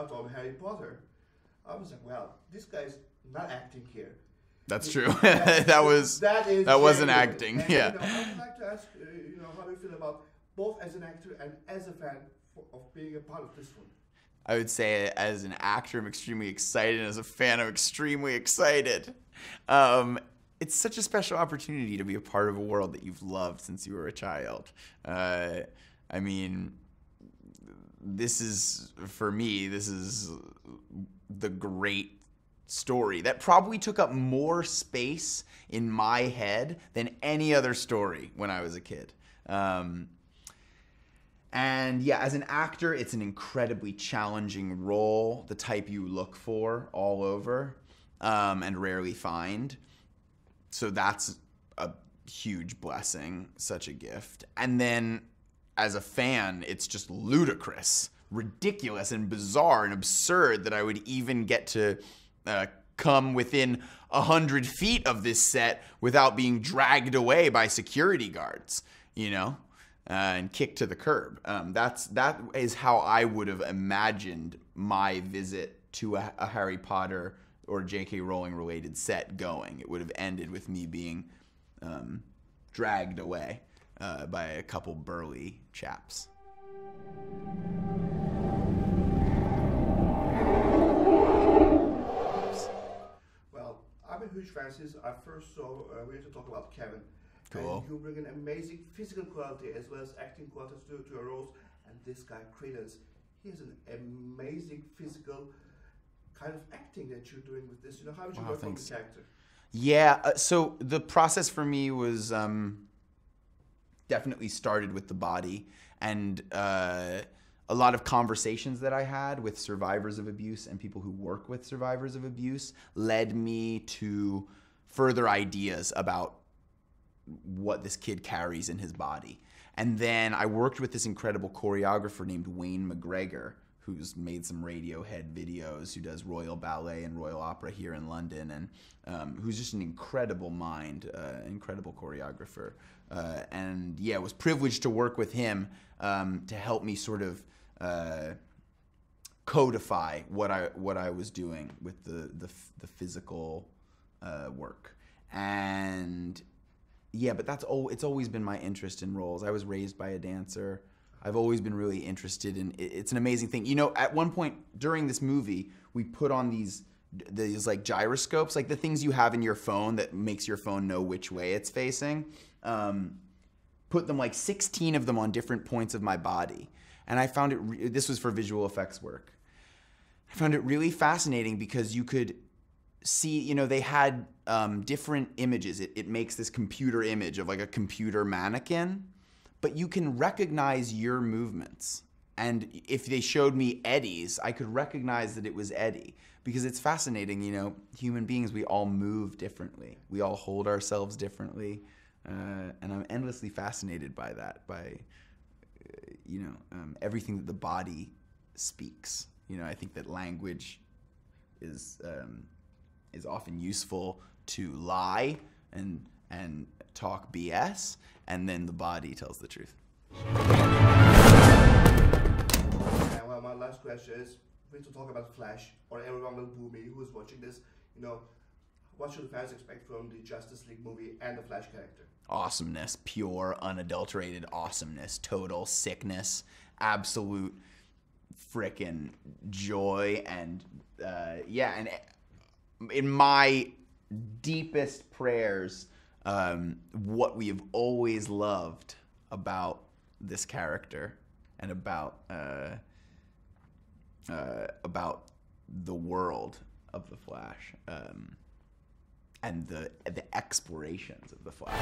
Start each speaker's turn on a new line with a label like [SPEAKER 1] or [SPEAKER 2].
[SPEAKER 1] out on Harry Potter, I was like, well, this guy's not acting here.
[SPEAKER 2] That's true. that wasn't acting.
[SPEAKER 1] And,
[SPEAKER 2] yeah.
[SPEAKER 1] I would like to ask, how do you feel about both as an actor and as a fan of being a part of this one?
[SPEAKER 2] I would say as an actor, I'm extremely excited. And as a fan, I'm extremely excited. It's such a special opportunity to be a part of a world that you've loved since you were a child. I mean, for me, this is the great story that probably took up more space in my head than any other story when I was a kid. And yeah, as an actor, it's an incredibly challenging role, the type you look for all over and rarely find. So that's a huge blessing, such a gift. And then as a fan, it's just ludicrous, ridiculous, and bizarre and absurd that I would even get to come within 100 feet of this set without being dragged away by security guards, and kicked to the curb. That is how I would have imagined my visit to a Harry Potter or J.K. Rowling related set going. It would have ended with me being dragged away by a couple burly chaps.
[SPEAKER 1] Well, I'm a huge fan since I first saw we had to talk about Kevin.
[SPEAKER 2] Cool.
[SPEAKER 1] And you bring an amazing physical quality as well as acting qualities to your roles. And this guy, Credence, he has an amazing physical kind of acting that you're doing with this. How did you work on the character?
[SPEAKER 2] Yeah, so the process for me was definitely started with the body, and a lot of conversations that I had with survivors of abuse and people who work with survivors of abuse led me to further ideas about what this kid carries in his body. And then I worked with this incredible choreographer named Wayne McGregor, who's made some Radiohead videos, who does Royal Ballet and Royal Opera here in London, and who's just an incredible mind, incredible choreographer. And yeah, was privileged to work with him to help me sort of codify what I was doing with the physical work. And yeah, but it's always been my interest in roles. I was raised by a dancer. I've always been really interested in it's an amazing thing. At one point during this movie, we put on these like gyroscopes, like the things you have in your phone that makes your phone know which way it's facing. Put them, like 16 of them, on different points of my body. And I found this was for visual effects work. I found it really fascinating because you could see, they had different images. It makes this computer image of like a computer mannequin, but you can recognize your movements. And if they showed me Eddie's, I could recognize that it was Eddie, because it's fascinating, human beings, we all move differently. We all hold ourselves differently. And I'm endlessly fascinated by that, by, everything that the body speaks. I think that language is often useful to lie and talk BS, and then the body tells the truth.
[SPEAKER 1] And well, my last question is, we need to talk about Flash, or everyone will boo me who's watching this. What should fans expect from the Justice League movie and the Flash character?
[SPEAKER 2] Awesomeness, pure, unadulterated awesomeness, total sickness, absolute frickin' joy, and and in my deepest prayers, what we have always loved about this character and about the world of the Flash, and the explorations of the Flash.